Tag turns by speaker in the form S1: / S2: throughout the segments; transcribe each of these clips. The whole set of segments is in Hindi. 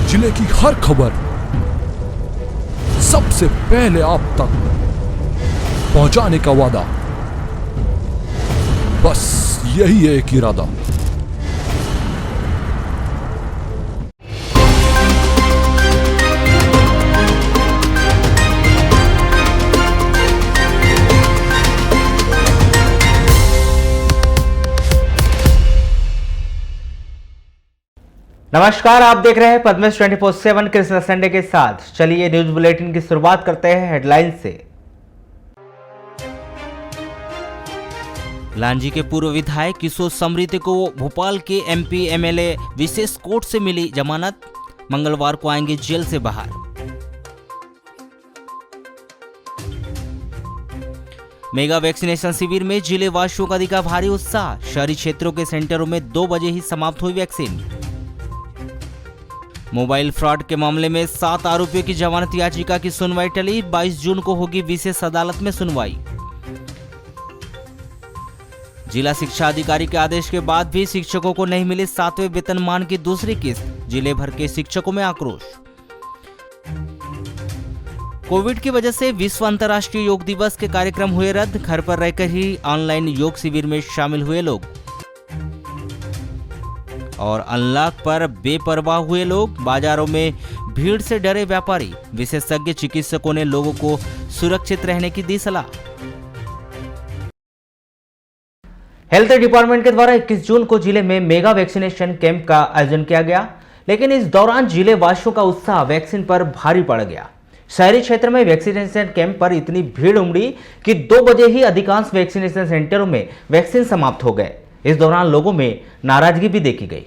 S1: जिले की हर खबर सबसे पहले आप तक पहुंचाने का वादा, बस यही है एक इरादा।
S2: नमस्कार, आप देख रहे हैं पद्मस 24/7 क्रिसमस संडे के साथ। चलिए न्यूज बुलेटिन की शुरुआत करते हैं हेडलाइन से। लांजी के पूर्व विधायक किशोर समृद्धि को भोपाल के एमपी एमएलए विशेष कोर्ट से मिली जमानत, मंगलवार को आएंगे जेल से बाहर। मेगा वैक्सीनेशन शिविर में जिले वासियों का दिखा भारी उत्साह, शहरी क्षेत्रों के सेंटरों में 2 बजे ही समाप्त हुई वैक्सीन। मोबाइल फ्रॉड के मामले में 7 आरोपियों की जमानत याचिका की सुनवाई टली, 22 जून को होगी विशेष अदालत में सुनवाई। जिला शिक्षा अधिकारी के आदेश के बाद भी शिक्षकों को नहीं मिली 7वें वेतनमान की दूसरी किस्त, जिले भर के शिक्षकों में आक्रोश। कोविड की वजह से विश्व अंतर्राष्ट्रीय योग दिवस के कार्यक्रम हुए रद्द, घर पर रहकर ही ऑनलाइन योग शिविर में शामिल हुए लोग। और अनलॉक पर बेपरवाह हुए लोग, बाजारों में भीड़ से डरे व्यापारी, विशेषज्ञ चिकित्सकों ने लोगों को सुरक्षित रहने की दी सलाह। हेल्थ डिपार्टमेंट के द्वारा 21 जून को जिले में मेगा वैक्सीनेशन कैंप का आयोजन किया गया, लेकिन इस दौरान जिले वासियों का उत्साह वैक्सीन पर भारी पड़ गया। शहरी क्षेत्र में वैक्सीनेशन कैंप पर इतनी भीड़ उमड़ी कि 2 बजे ही अधिकांश वैक्सीनेशन सेंटरों में वैक्सीन समाप्त हो गए। इस दौरान लोगों में नाराजगी भी देखी गई।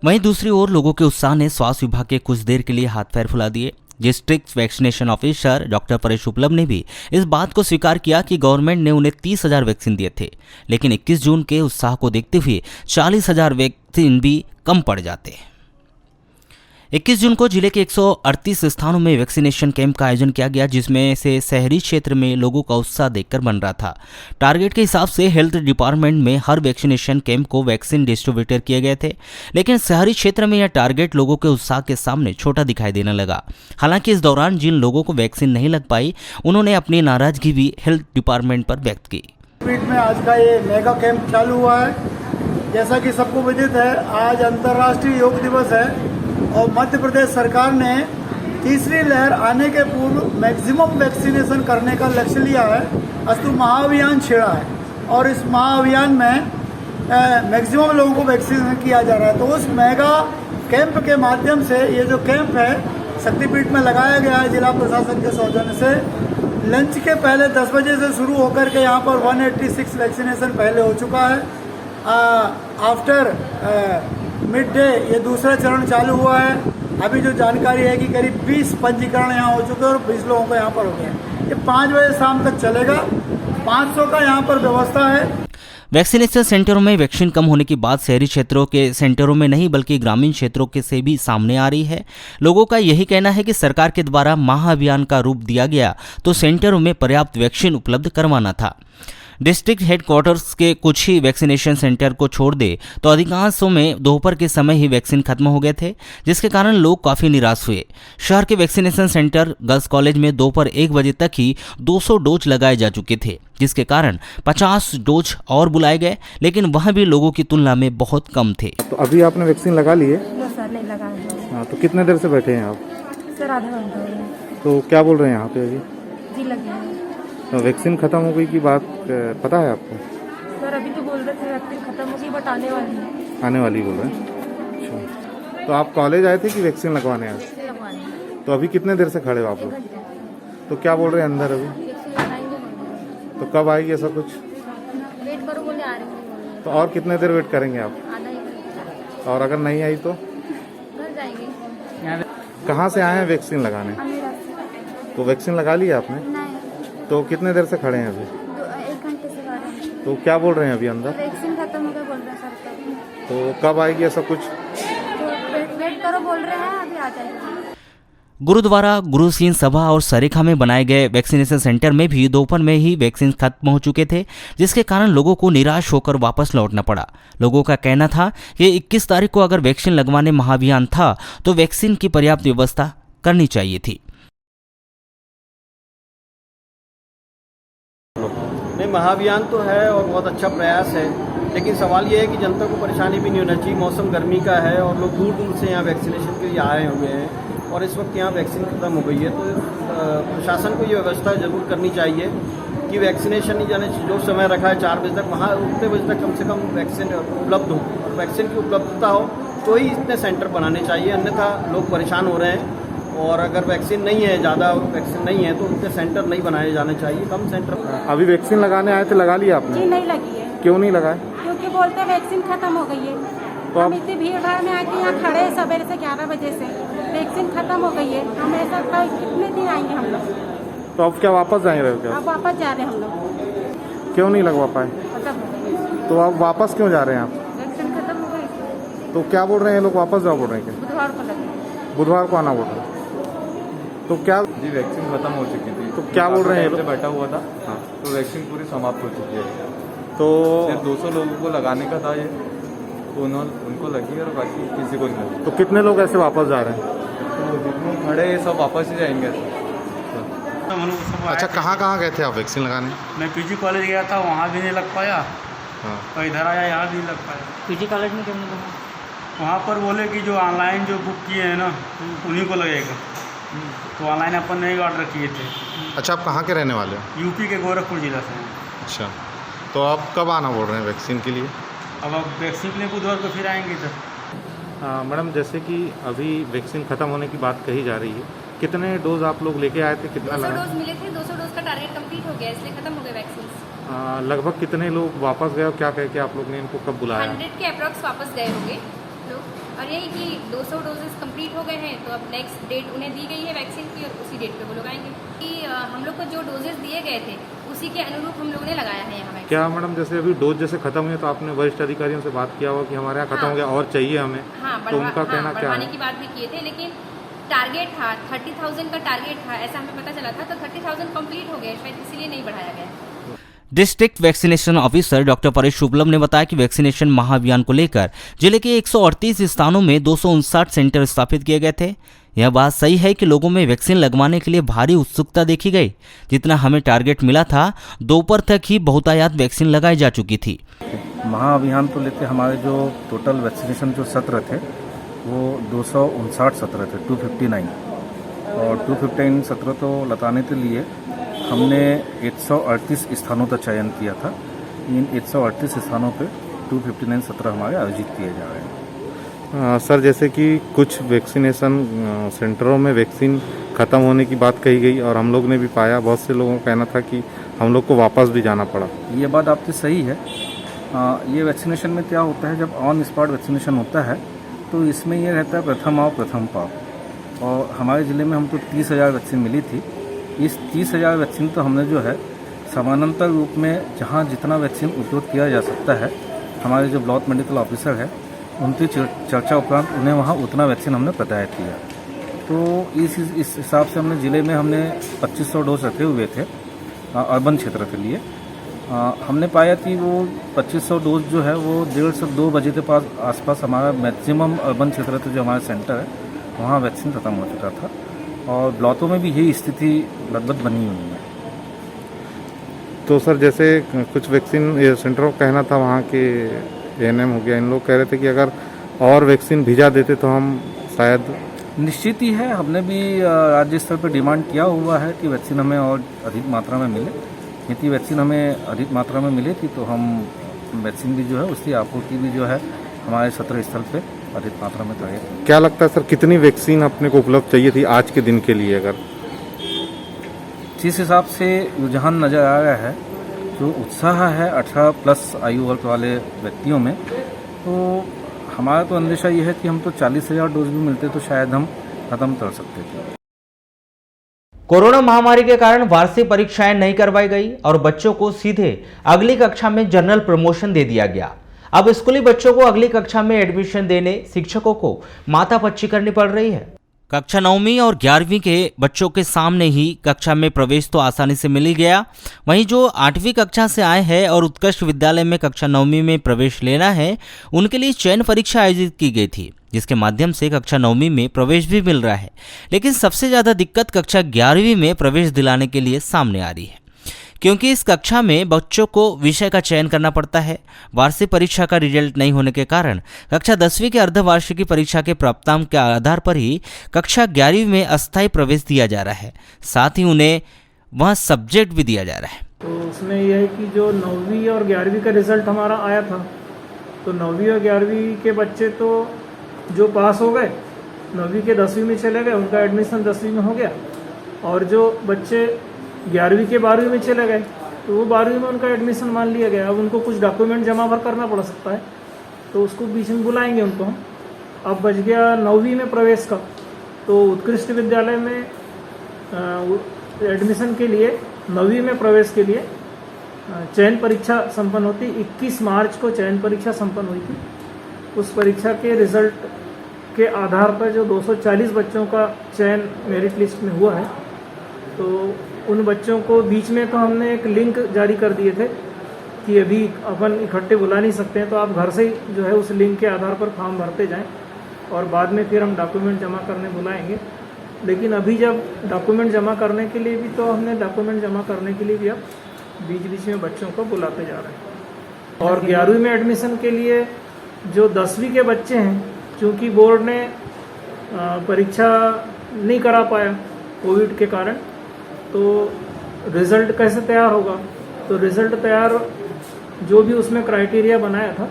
S2: वहीं दूसरी ओर लोगों के उत्साह ने स्वास्थ्य विभाग के कुछ देर के लिए हाथ पैर फुला दिए। District vaccination officer doctor Paresh उपलब्ध ने भी इस बात को स्वीकार किया कि गवर्नमेंट ने उन्हें 30,000 वैक्सीन दिए थे, लेकिन 21 जून के उत्साह को देखते हुए 40,000 वैक्सीन भी कम पड़ जाते। 21 जून को जिले के 138 स्थानों में वैक्सीनेशन कैंप का आयोजन किया गया, जिसमें से शहरी क्षेत्र में लोगों का उत्साह देखकर बन रहा था। टारगेट के हिसाब से हेल्थ डिपार्टमेंट में हर वैक्सीनेशन कैंप को वैक्सीन डिस्ट्रीब्यूटर किए गए थे, लेकिन शहरी क्षेत्र में यह टारगेट लोगों के उत्साह के सामने छोटा दिखाई देने लगा। हालांकि इस दौरान जिन लोगों को वैक्सीन नहीं लग पाई, उन्होंने अपनी नाराजगी भी हेल्थ डिपार्टमेंट पर व्यक्त की।
S3: में आज का ये मेगा कैंप चालू हुआ है। जैसा कि सबको विदित है, आज अंतर्राष्ट्रीय योग दिवस है और मध्य प्रदेश सरकार ने तीसरी लहर आने के पूर्व मैक्सिमम वैक्सीनेशन करने का लक्ष्य लिया है। अस्तु महाअभियान छेड़ा है और इस महाअभियान में मैक्सिमम लोगों को वैक्सीनेशन किया जा रहा है। तो उस मेगा कैंप के माध्यम से ये जो कैंप है शक्तिपीठ में लगाया गया है जिला प्रशासन के सौजन्य से, लंच के पहले 10 बजे से शुरू होकर के यहाँ पर 186 वैक्सीनेशन पहले हो चुका है। आफ्टर मिड डे ये दूसरा चरण चालू हुआ है। अभी जो जानकारी है कि करीब 20 पंजीकरण यहाँ हो चुके हैं और 20 लोगों का यहाँ पर हो गया। ये 5 बजे शाम तक चलेगा। 500 का यहाँ पर व्यवस्था है।
S2: वैक्सीनेशन सेंटरों में वैक्सीन कम होने की बात शहरी क्षेत्रों के सेंटरों में नहीं बल्कि ग्रामीण क्षेत्रों के से भी सामने आ रही है। लोगों का यही कहना है कि सरकार के द्वारा महाअभियान का रूप दिया गया तो सेंटरों में पर्याप्त वैक्सीन उपलब्ध करवाना था। डिस्ट्रिक्ट हेडक्वार्टर्स के कुछ ही वैक्सीनेशन सेंटर को छोड़ दे तो अधिकांशों में दोपहर के समय ही वैक्सीन खत्म हो गए थे, जिसके कारण लोग काफ़ी निराश हुए। शहर के वैक्सीनेशन सेंटर गर्ल्स कॉलेज में दोपहर 1 बजे तक ही 200 डोज लगाए जा चुके थे, जिसके कारण 50 डोज और बुलाए गए, लेकिन वह भी लोगों की तुलना में बहुत कम थे।
S4: तो अभी आपने वैक्सीन लगा ली है?
S5: सर नहीं लगाया।
S4: हाँ, तो कितने देर से बैठे हैं आप?
S5: सर आधा घंटा हो गया।
S4: तो क्या बोल रहे हैं यहाँ पे अभी?
S5: जी लग गया।
S4: तो वैक्सीन खत्म हो गई की बात पता है आपको?
S5: सर अभी तो बोल रहे थे वैक्सीन खत्म हो गई बट आने वाली है।
S4: आने वाली बोल रहे हैं। अच्छा, तो आप कॉलेज आए थे कि वैक्सीन लगवाने आए?
S5: लगवाने।
S4: तो अभी कितने देर से खड़े हो आप लोग? तो क्या बोल रहे हैं अंदर अभी?
S5: वैक्सीन लगाएंगे।
S4: तो कब आएगी ऐसा कुछ?
S5: वेट करो बोले आ रहे हैं।
S4: तो और कितने देर वेट करेंगे आप?
S5: आधा ही घंटा।
S4: और अगर नहीं आई तो?
S5: घर जाएंगे।
S4: कहाँ से आए हैं वैक्सीन लगाने?
S5: अमीरा से।
S4: तो वैक्सीन लगा ली है आपने?
S5: नहीं।
S4: तो कितने देर से खड़े हैं अभी?
S5: 1 घंटे से खड़े हैं।
S4: तो क्या बोल रहे हैं अभी अंदर?
S5: वैक्सीन खत्म हो गया बोल रहे हैं सरकार।
S4: तो कब आएगी ऐसा कुछ?
S5: तो वेट करो बोल रहे हैं, अभी आ जाएगा।
S2: गुरुद्वारा, गुरु सिंह सभा और सरेखा में बनाए गए वैक्सीनेशन सेंटर में भी दोपहर में ही वैक्सीन खत्म हो चुके थे, जिसके कारण लोगों को निराश होकर वापस लौटना पड़ा। लोगों का कहना था कि 21 तारीख को अगर वैक्सीन लगवाने महाअभियान था तो वैक्सीन की पर्याप्त व्यवस्था करनी चाहिए थी।
S6: नहीं, महाअभियान तो है और बहुत अच्छा प्रयास है, लेकिन सवाल ये है कि जनता को परेशानी भी नहीं होना चाहिए। मौसम गर्मी का है और लोग दूर दूर से यहाँ वैक्सीनेशन के लिए आए हुए हैं और इस वक्त यहाँ वैक्सीन खत्म हो गई है, तो प्रशासन को ये व्यवस्था जरूर करनी चाहिए कि वैक्सीनेशन नहीं जाने, जो समय रखा है 4 बजे तक, वहाँ उतने बजे तक कम से कम वैक्सीन उपलब्ध हो। वैक्सीन की उपलब्धता हो तो ही इतने सेंटर बनाने चाहिए, अन्यथा लोग परेशान हो रहे हैं। और अगर वैक्सीन नहीं है, ज़्यादा वैक्सीन नहीं है, तो उतने सेंटर नहीं बनाए जाने चाहिए, कम सेंटर।
S4: अभी वैक्सीन लगाने आए थे, लगा लिया आपने?
S5: जी नहीं लगी है।
S4: क्यों नहीं लगाए?
S5: क्योंकि बोलते वैक्सीन खत्म हो गई है।
S4: तो
S5: हम इतनी भीड़ भाड़ में आके यहाँ खड़े हैं सवेरे से 11 बजे से, वैक्सीन खत्म हो गई है। हम ऐसा कितने दिन आएंगे हम लोग?
S4: तो अब क्या वापस जा रहे हो क्या?
S5: अब वापस जा रहे हैं हम लोग।
S4: क्यों नहीं लगवा पाए?
S5: खत्म हो गई,
S4: तो आप वापस क्यों जा रहे हैं आप?
S5: वैक्सीन खत्म हो गई।
S4: तो क्या बोल रहे हैं लोग, वापस जाओ बोल रहे हैं क्या?
S5: बुधवार को लगे।
S4: बुधवार को आना बोल रहे हैं। तो क्या
S7: जी वैक्सीन खत्म हो चुकी थी।
S4: तो क्या बोल रहे हैं
S7: से बैठा हुआ था। हाँ, तो वैक्सीन पूरी समाप्त हो चुकी है।
S4: तो
S7: सिर्फ 200 लोगों को लगाने का था ये, तो उनको लगी और बाकी किसी को नहीं लगी।
S4: तो कितने लोग ऐसे वापस जा रहे हैं?
S7: तो जितने खड़े हैं सब वापस ही जाएंगे।
S4: अच्छा, कहाँ कहाँ गए थे आप वैक्सीन लगाने?
S8: मैं पीजी कॉलेज गया था, वहाँ भी नहीं लग पाया।
S4: हाँ।
S8: तो इधर आया, यहाँ भी नहीं लग पाया।
S2: पीजी कॉलेज में क्यों नहीं लगा?
S8: वहाँ पर बोले कि जो ऑनलाइन जो बुक किए हैं ना, उन्हीं को लगेगा। तो ऑनलाइन अपन नहीं ऑर्डर किए थे।
S4: अच्छा, आप कहाँ के रहने वाले हो?
S8: यूपी के गोरखपुर जिला से।
S4: अच्छा, तो आप कब आना बोल रहे हैं वैक्सीन के लिए?
S8: अब वैक्सीन के लिए बुधवार को फिर आएंगे इधर।
S4: मैडम, जैसे कि अभी वैक्सीन खत्म होने की बात कही जा रही है, कितने डोज आप लोग लेके आए थे? कितना
S9: 200
S4: लगा?
S9: डोज मिले थे। 200 डोज का टारगेट कंप्लीट हो गया, इसलिए खत्म हो गए वैक्सीन।
S4: लगभग कितने लोग वापस गए और क्या कह के आप लोग ने इनको कब बुलाया?
S9: 100 के अप्रॉक्स वापस गए होंगे लोग, और यही कि 200 डोजेस कंप्लीट हो गए हैं, तो अब नेक्स्ट डेट उन्हें दी गई है वैक्सीन की, और उसी डेट पे वो लोग आएंगे। कि हम लोग को जो डोजेस दिए गए थे उसी के अनुरूप हम लोगों ने लगाया है यहाँ वैक्सीन।
S4: क्या मैडम, जैसे अभी डोज जैसे खत्म हुए तो आपने वरिष्ठ अधिकारियों से बात किया होगा कि हमारे यहाँ खत्म हो गया और चाहिए हमें?
S9: हाँ,
S4: तो उनका कहना क्या
S9: बढ़वाने
S4: है?
S9: की बात भी किए थे, लेकिन टारगेट था 30,000 का टारगेट था, ऐसा हमें पता चला था। तो 30,000 कंप्लीट हो गया, शायद इसीलिए नहीं बढ़ाया गया।
S2: District vaccination officer doctor Paresh Shuklam ने बताया कि वैक्सीनेशन महाअभियान को लेकर जिले के 138 स्थानों में 259 सेंटर स्थापित किए गए थे। यह बात सही है कि लोगों में वैक्सीन लगवाने के लिए भारी उत्सुकता देखी गई। जितना हमें टारगेट मिला था, दोपहर तक ही बहुतायत वैक्सीन लगाई जा चुकी थी।
S10: महाअभियान को लेकर हमारे जो टोटल वैक्सीनेशन जो सत्र थे वो 259 सत्र थे, 259, और 259 सत्र तो लगाने के लिए हमने 138 स्थानों का चयन किया था। इन 138 स्थानों पे 259 सत्र हमारे आयोजित किए जा रहे हैं।
S4: सर, जैसे कि कुछ वैक्सीनेशन सेंटरों में वैक्सीन ख़त्म होने की बात कही गई और हम लोग ने भी पाया, बहुत से लोगों का कहना था कि हम लोग को वापस भी जाना पड़ा।
S10: ये बात आपकी सही है। ये वैक्सीनेशन में क्या होता है, जब ऑन स्पॉट वैक्सीनेशन होता है तो इसमें ये रहता है प्रथम आओ प्रथम पाओ। और हमारे ज़िले में हमको 30,000 वैक्सीन मिली थी। इस 30,000 वैक्सीन तो हमने जो है समानांतर रूप में जहाँ जितना वैक्सीन उपयोग किया जा सकता है, हमारे जो ब्लॉक मेडिकल ऑफिसर है उनकी चर्चा उपरांत उन्हें वहाँ उतना वैक्सीन हमने प्रदाय किया। तो इस हिसाब से हमने ज़िले में हमने 2500 डोज रखे हुए थे अर्बन क्षेत्र के लिए। हमने पाया कि वो 2500 डोज जो है वो 1:30 से 2 बजे के पास आसपास हमारा मैक्सिमम अर्बन क्षेत्र के जो हमारा सेंटर है वहाँ वैक्सीन खत्म हो चुका था, और ब्लॉकों में भी यही स्थिति लगभग बनी हुई है।
S4: तो सर, जैसे कुछ वैक्सीन सेंटरों का कहना था, वहाँ के ANM हो गया, इन लोग कह रहे थे कि अगर और वैक्सीन भिजा देते तो हम शायद।
S10: निश्चित ही है, हमने भी राज्य स्तर पर डिमांड किया हुआ है कि वैक्सीन हमें और अधिक मात्रा में मिले। यदि वैक्सीन हमें अधिक मात्रा में मिलेगी तो हम वैक्सीन भी जो है उसकी आपूर्ति भी जो है हमारे सत्र स्थल पे अधिक मात्रा में करें।
S4: क्या लगता है सर, कितनी वैक्सीन अपने को उपलब्ध चाहिए थी आज के दिन के लिए? अगर
S10: जिस हिसाब से रुझान नज़र आ रहा है, जो उत्साह है 18+ आयु वर्ग वाले व्यक्तियों में, तो हमारा तो अंदेशा ये है कि हम तो 40,000 डोज भी मिलते तो शायद हम खत्म कर सकते थे।
S2: कोरोना महामारी के कारण वार्षिक परीक्षाएं नहीं करवाई गई और बच्चों को सीधे अगली कक्षा में जनरल प्रमोशन दे दिया गया। अब स्कूली बच्चों को अगली कक्षा में एडमिशन देने शिक्षकों को माथापच्ची करनी पड़ रही है। कक्षा 9वीं और 11वीं के बच्चों के सामने ही कक्षा में प्रवेश तो आसानी से मिल ही गया। वहीं जो 8वीं कक्षा से आए हैं और उत्कृष्ट विद्यालय में कक्षा 9वीं में प्रवेश लेना है, उनके लिए चयन परीक्षा आयोजित की गई थी, जिसके माध्यम से कक्षा 9वीं में प्रवेश भी मिल रहा है। लेकिन सबसे ज़्यादा दिक्कत कक्षा 11वीं में प्रवेश दिलाने के लिए सामने आ रही है, क्योंकि इस कक्षा में बच्चों को विषय का चयन करना पड़ता है। वार्षिक परीक्षा का रिजल्ट नहीं होने के कारण कक्षा 10वीं के अर्धवार्षिकी परीक्षा के प्राप्तांक के आधार पर ही कक्षा 11वीं में अस्थायी प्रवेश दिया जा रहा है, साथ ही उन्हें वहाँ सब्जेक्ट भी दिया जा रहा है।
S11: तो उसमें यह है कि जो 9वीं और 11वीं का रिजल्ट हमारा आया था, तो 9वीं और 11वीं के बच्चे तो जो पास हो गए 9वीं के 10वीं में चले गए, उनका एडमिशन 10वीं में हो गया। और जो बच्चे 11वीं के 12वीं में चले गए तो वो 12वीं में उनका एडमिशन मान लिया गया। अब उनको कुछ डॉक्यूमेंट जमा भर करना पड़ सकता है, तो उसको बीच में बुलाएंगे उनको हम। अब बच गया 9वीं में प्रवेश का, तो उत्कृष्ट विद्यालय में एडमिशन के लिए 9वीं में प्रवेश के लिए चयन परीक्षा संपन्न होती। 21 मार्च को चयन परीक्षा संपन्न हुई थी। उस परीक्षा के रिजल्ट के आधार पर जो 240 बच्चों का चयन मेरिट लिस्ट में हुआ है, तो उन बच्चों को बीच में तो हमने एक लिंक जारी कर दिए थे कि अभी अपन इकट्ठे बुला नहीं सकते हैं, तो आप घर से ही जो है उस लिंक के आधार पर फॉर्म भरते जाएं और बाद में फिर हम डॉक्यूमेंट जमा करने बुलाएंगे। लेकिन अभी जब डॉक्यूमेंट जमा करने के लिए भी, तो हमने डॉक्यूमेंट जमा करने के लिए भी अब बीच बीच में बच्चों को बुलाते जा रहे हैं। और 11वीं में एडमिशन के लिए जो 10वीं के बच्चे हैं, चूँकि बोर्ड ने परीक्षा नहीं करा पाया कोविड के कारण, तो रिज़ल्ट कैसे तैयार होगा? तो रिज़ल्ट तैयार जो भी उसमें क्राइटेरिया बनाया था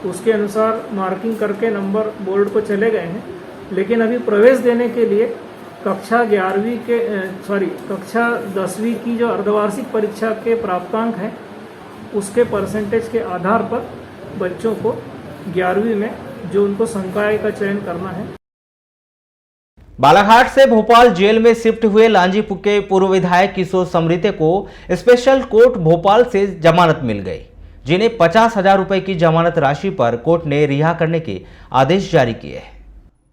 S11: उसके अनुसार मार्किंग करके नंबर बोर्ड को चले गए हैं। लेकिन अभी प्रवेश देने के लिए कक्षा 10वीं की जो अर्धवार्षिक परीक्षा के प्राप्तांक हैं उसके परसेंटेज के आधार पर बच्चों को 11वीं में जो उनको संकाय का चयन करना है।
S2: बालाघाट से भोपाल जेल में शिफ्ट हुए लांजी के पूर्व विधायक किशोर समृते को स्पेशल कोर्ट भोपाल से जमानत मिल गई, जिन्हें 50,000 रुपए की जमानत राशि पर कोर्ट ने रिहा करने के आदेश जारी किए हैं।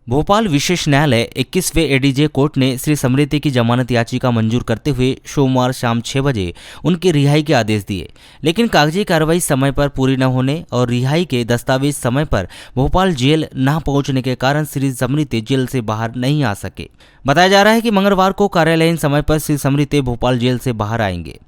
S2: भोपाल विशेष न्यायालय 21वें एडीजे कोर्ट ने श्री समृते की जमानत याचिका मंजूर करते हुए सोमवार शाम 6 बजे उनकी रिहाई के आदेश दिए। लेकिन कागजी कार्रवाई समय पर पूरी न होने और रिहाई के दस्तावेज समय पर भोपाल जेल न पहुंचने के कारण श्री समृते जेल से बाहर नहीं आ सके। बताया जा रहा है कि मंगलवार को कार्यालयीन समय पर श्री समृते भोपाल जेल से बाहर आएंगे।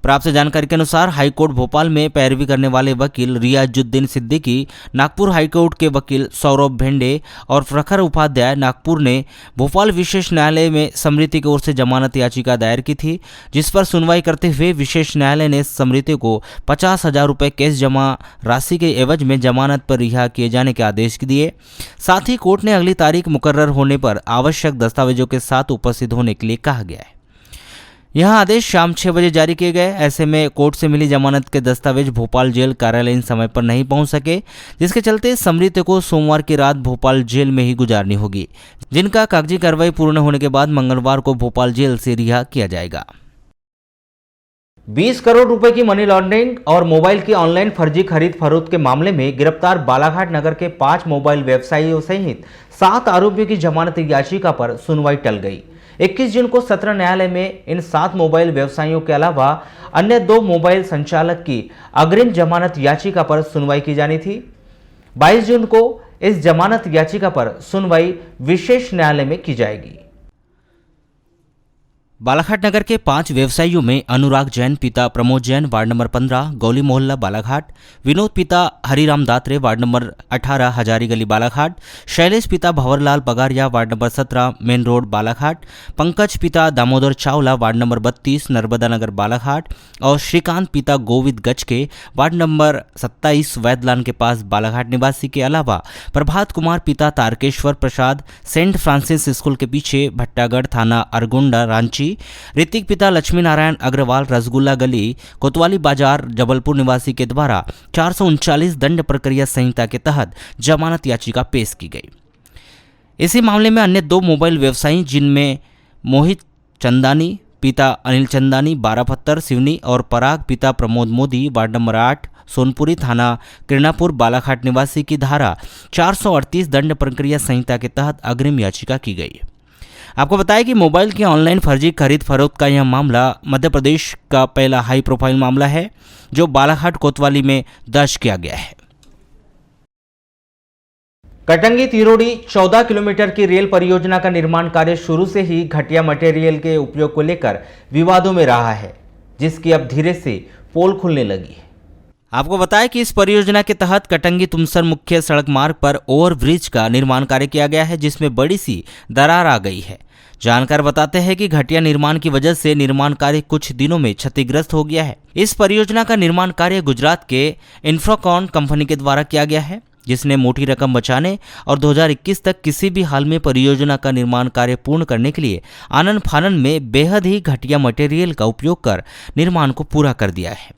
S2: प्राप्त जानकारी के अनुसार हाईकोर्ट भोपाल में पैरवी करने वाले वकील रियाजुद्दीन सिद्दीकी, नागपुर हाईकोर्ट के वकील सौरभ भेंडे और प्रखर उपाध्याय नागपुर ने भोपाल विशेष न्यायालय में समृति की ओर से जमानत याचिका दायर की थी, जिस पर सुनवाई करते हुए विशेष न्यायालय ने समृति को 50,000 रुपये कैश जमा राशि के एवज में जमानत पर रिहा किए जाने के आदेश दिए। साथ ही कोर्ट ने अगली तारीख मुकर्रर होने पर आवश्यक दस्तावेजों के साथ उपस्थित होने के लिए कहा गया है। यह आदेश शाम 6 बजे जारी किए गए। ऐसे में कोर्ट से मिली जमानत के दस्तावेज भोपाल जेल कार्यालयीन समय पर नहीं पहुंच सके, जिसके चलते समृति को सोमवार की रात भोपाल जेल में ही गुजारनी होगी, जिनका कागजी कार्रवाई पूर्ण होने के बाद मंगलवार को भोपाल जेल से रिहा किया जाएगा। 20 करोड़ रुपए की मनी लॉन्ड्रिंग और मोबाइल की ऑनलाइन फर्जी खरीद फरोख्त के मामले में गिरफ्तार बालाघाट नगर के 5 मोबाइल व्यवसायियों सहित 7 आरोपियों की जमानत याचिका पर सुनवाई टल गई। 21 जून को सत्र न्यायालय में इन 7 मोबाइल व्यवसायियों के अलावा अन्य 2 मोबाइल संचालक की अग्रिम जमानत याचिका पर सुनवाई की जानी थी। 22 जून को इस जमानत याचिका पर सुनवाई विशेष न्यायालय में की जाएगी। बालाघाट नगर के 5 व्यवसायियों में अनुराग जैन पिता प्रमोद जैन वार्ड नंबर 15 गौली मोहल्ला बालाघाट, विनोद पिता हरिराम दात्रे वार्ड नंबर 18 हजारी गली बालाघाट, शैलेश पिता Bhanwarlal Pagariya ward number 17 main road Balaghat, Pankaj पिता दामोदर चावला वार्ड नंबर 32 नर्मदा नगर बालाघाट और श्रीकांत पिता गोविंद गच के वार्ड नंबर 27 वैदलान के पास बालाघाट निवासी के अलावा प्रभात कुमार पिता तारकेश्वर प्रसाद सेंट फ्रांसिस स्कूल के पीछे भट्टागढ़ थाना अरगोंडा रांची, ऋतिक पिता लक्ष्मी नारायण अग्रवाल रसगुल्ला गली कोतवाली बाजार जबलपुर निवासी के द्वारा 439 दंड प्रक्रिया संहिता के तहत जमानत याचिका पेश की गई। इसी मामले में अन्य 2 मोबाइल व्यवसायी जिनमें मोहित चंदानी पिता अनिल चंदानी 12 पत्थर सिवनी और पराग पिता प्रमोद मोदी वार्ड नंबर 8 सोनपुरी थाना किरणापुर बालाघाट निवासी की धारा 438 दंड प्रक्रिया संहिता के तहत अग्रिम याचिका की गई। आपको बताया कि मोबाइल की ऑनलाइन फर्जी खरीद फरोख्त का यह मामला मध्य प्रदेश का पहला हाई प्रोफाइल मामला है जो बालाघाट कोतवाली में दर्ज किया गया है। कटंगी तिरोड़ी 14 किलोमीटर की रेल परियोजना का निर्माण कार्य शुरू से ही घटिया मटेरियल के उपयोग को लेकर विवादों में रहा है, जिसकी अब धीरे से पोल खुलने लगी है। आपको बताया कि इस परियोजना के तहत कटंगी तुमसर मुख्य सड़क मार्ग पर ओवरब्रिज का निर्माण कार्य किया गया है, जिसमें बड़ी सी दरार आ गई है। जानकार बताते हैं कि घटिया निर्माण की वजह से निर्माण कार्य कुछ दिनों में क्षतिग्रस्त हो गया है। इस परियोजना का निर्माण कार्य गुजरात के इंफ्राकॉन कंपनी के द्वारा किया गया है, जिसने मोटी रकम बचाने और 2021 तक किसी भी हाल में परियोजना का निर्माण कार्य पूर्ण करने के लिए आनन फानन में बेहद ही घटिया मटेरियल का उपयोग कर निर्माण को पूरा कर दिया है।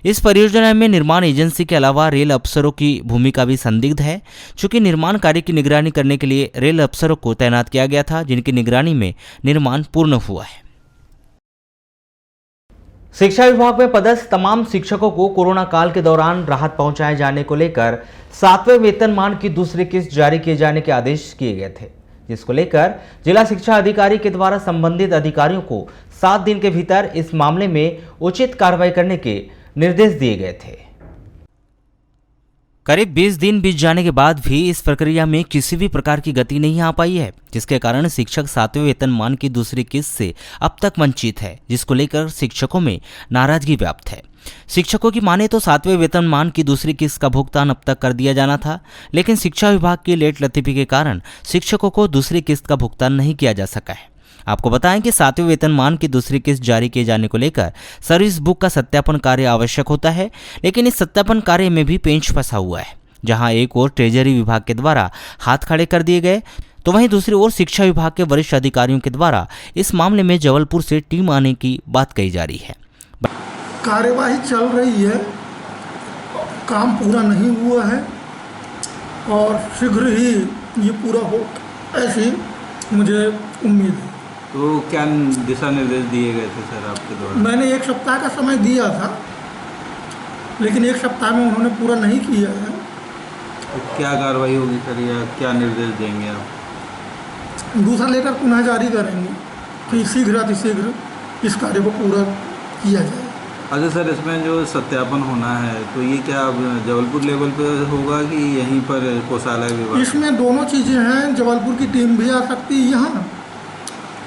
S2: इस परियोजना में निर्माण एजेंसी के अलावा रेल अफसरों की भूमिका भी संदिग्ध है, चूंकि निर्माण कार्य की निगरानी करने के लिए रेल अफसरों को तैनात किया गया था, जिनकी निगरानी में निर्माण पूर्ण हुआ है। शिक्षा विभाग में पदस्थ तमाम शिक्षकों को कोरोना काल के दौरान राहत पहुंचाए जाने को लेकर 7वें वेतनमान की दूसरी किस्त जारी किए जाने के आदेश किए गए थे, जिसको लेकर जिला शिक्षा अधिकारी के द्वारा संबंधित अधिकारियों को 7 दिन के भीतर इस मामले में उचित कार्रवाई करने के निर्देश दिए गए थे। करीब 20 दिन बीत जाने के बाद भी इस प्रक्रिया में किसी भी प्रकार की गति नहीं आ पाई है, जिसके कारण शिक्षक 7वें वेतनमान की दूसरी किस्त से अब तक वंचित है, जिसको लेकर शिक्षकों में नाराजगी व्याप्त है। शिक्षकों की माने तो 7वें वेतनमान की दूसरी किस्त का भुगतान अब तक कर दिया जाना था, लेकिन शिक्षा विभाग की लेट लतीफी के कारण शिक्षकों को दूसरी किस्त का भुगतान नहीं किया जा सका है। आपको बताएं कि 7वें वेतनमान की दूसरी किस्त जारी किए जाने को लेकर सर्विस बुक का सत्यापन कार्य आवश्यक होता है, लेकिन इस सत्यापन कार्य में भी पेंच फंसा हुआ है। जहां एक ओर ट्रेजरी विभाग के द्वारा हाथ खड़े कर दिए गए, तो वहीं दूसरी ओर शिक्षा विभाग के वरिष्ठ अधिकारियों के द्वारा इस मामले में जबलपुर से टीम आने की बात कही जा रही है।
S3: कार्यवाही चल रही है, काम पूरा नहीं हुआ है और शीघ्र ही ये पूरा हो, ऐसी मुझे उम्मीद है।
S10: तो क्या दिशा निर्देश दिए गए थे सर आपके द्वारा?
S3: मैंने 1 सप्ताह का समय दिया था, लेकिन 1 सप्ताह में उन्होंने पूरा नहीं किया है।
S10: तो क्या कार्रवाई होगी सर, या क्या निर्देश देंगे आप?
S3: दूसरा लेकर पुनः जारी करेंगे कि शीघ्र इस कार्य को पूरा किया जाए।
S10: अच्छा सर, इसमें जो सत्यापन होना है तो ये क्या जबलपुर लेवल पे होगा कि यहीं पर कोषालय विभाग?
S3: इसमें दोनों चीज़ें हैं, जबलपुर की टीम भी आ सकती है यहाँ,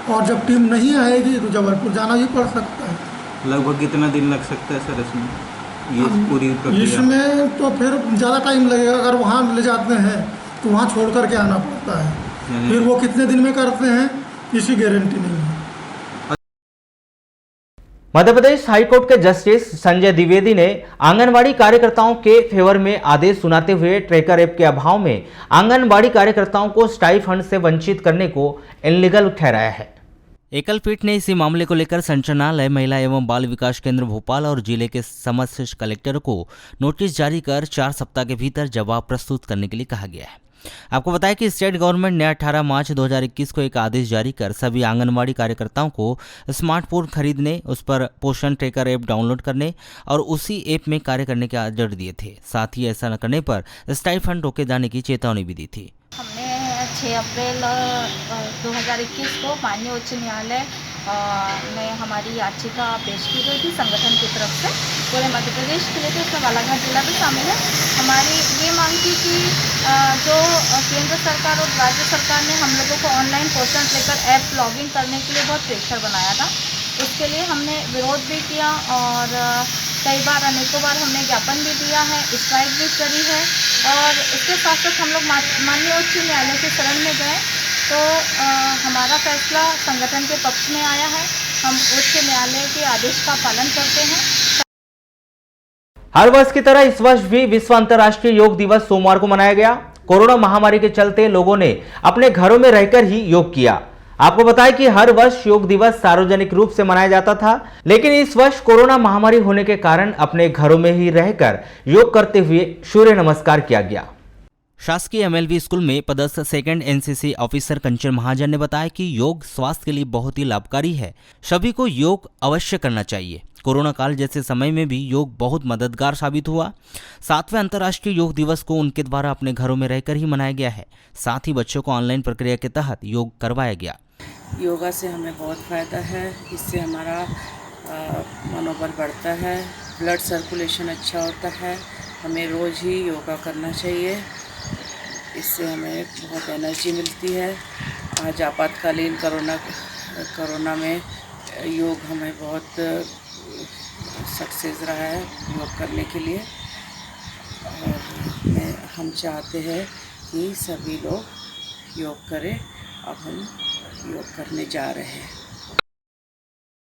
S3: और जब टीम नहीं आएगी तो जबलपुर जाना भी पड़ सकता है।
S10: लगभग कितना दिन लग सकता है सर इसमें, ये पूरी प्रक्रिया?
S3: इसमें तो फिर ज़्यादा टाइम लगेगा। अगर वहाँ ले जाते हैं तो वहाँ छोड़ करके आना पड़ता है, फिर वो कितने दिन में करते हैं इसकी गारंटी नहीं है।
S2: मध्य प्रदेश हाईकोर्ट के जस्टिस संजय द्विवेदी ने आंगनबाड़ी कार्यकर्ताओं के फेवर में आदेश सुनाते हुए ट्रैकर ऐप के अभाव में आंगनबाड़ी कार्यकर्ताओं को स्टाइफंड से वंचित करने को इनलीगल ठहराया है। एकल पीठ ने इसी मामले को लेकर संचालनालय महिला एवं बाल विकास केंद्र भोपाल और जिले के समस्त कलेक्टर को नोटिस जारी कर 4 सप्ताह के भीतर जवाब प्रस्तुत करने के लिए कहा गया है। आपको बताया कि स्टेट गवर्नमेंट ने 18 मार्च 2021 को एक आदेश जारी कर सभी आंगनबाड़ी कार्यकर्ताओं को स्मार्टफोन खरीदने, उस पर पोषण ट्रैकर ऐप डाउनलोड करने और उसी ऐप में कार्य करने के आदेश दिए थे। साथ ही ऐसा न करने पर स्टाइफंड रोके जाने की चेतावनी भी दी थी।
S5: हमने 6 अप्रैल 2021 को माननीय उच्च न्यायालय में हमारी याचिका पेश की गई थी संगठन की तरफ से। पूरे मध्य प्रदेश के लिए तो इसमें बालाघाट जिला भी शामिल है। हमारी ये मांग थी कि जो केंद्र सरकार और राज्य सरकार ने हम लोगों को ऑनलाइन पोषण ट्रैकर ऐप लॉगिन करने के लिए बहुत प्रेशर बनाया था, उसके लिए हमने विरोध भी किया और कई बार अनेकों बार हमने ज्ञापन भी दिया है, स्ट्राइक भी करी है। और इसके साथ साथ हम लोग माननीय उच्च न्यायालय के शरण में गए तो हमारा फैसला संगठन के पक्ष में आया है। हम उच्च न्यायालय के आदेश का पालन करते हैं।
S2: हर वर्ष की तरह इस वर्ष भी विश्व अंतर्राष्ट्रीय योग दिवस सोमवार को मनाया गया। कोरोना महामारी के चलते लोगों ने अपने घरों में रहकर ही योग किया। आपको बताएं कि हर वर्ष योग दिवस सार्वजनिक रूप से मनाया जाता था, लेकिन इस वर्ष कोरोना महामारी होने के कारण अपने घरों में ही रहकर योग करते हुए सूर्य नमस्कार किया गया। शासकीय MLV स्कूल में पदस्थ सेकंड NCC ऑफिसर कंचन महाजन ने बताया कि योग स्वास्थ्य के लिए बहुत ही लाभकारी है, सभी को योग अवश्य करना चाहिए। कोरोना काल जैसे समय में भी योग बहुत मददगार साबित हुआ। 7वें अंतर्राष्ट्रीय योग दिवस को उनके द्वारा अपने घरों में रहकर ही मनाया गया है। साथ ही बच्चों को ऑनलाइन प्रक्रिया के तहत योग करवाया गया।
S12: योगा से हमें बहुत फ़ायदा है। इससे हमारा मनोबल बढ़ता है, ब्लड सर्कुलेशन अच्छा होता है। हमें रोज़ ही योगा करना चाहिए, इससे हमें बहुत एनर्जी मिलती है। आज आपातकालीन कोरोना में योग हमें बहुत सक्सेस रहा है योग करने के लिए। और हम चाहते हैं कि सभी लोग योग करें। अब हम योग करने जा रहे हैं।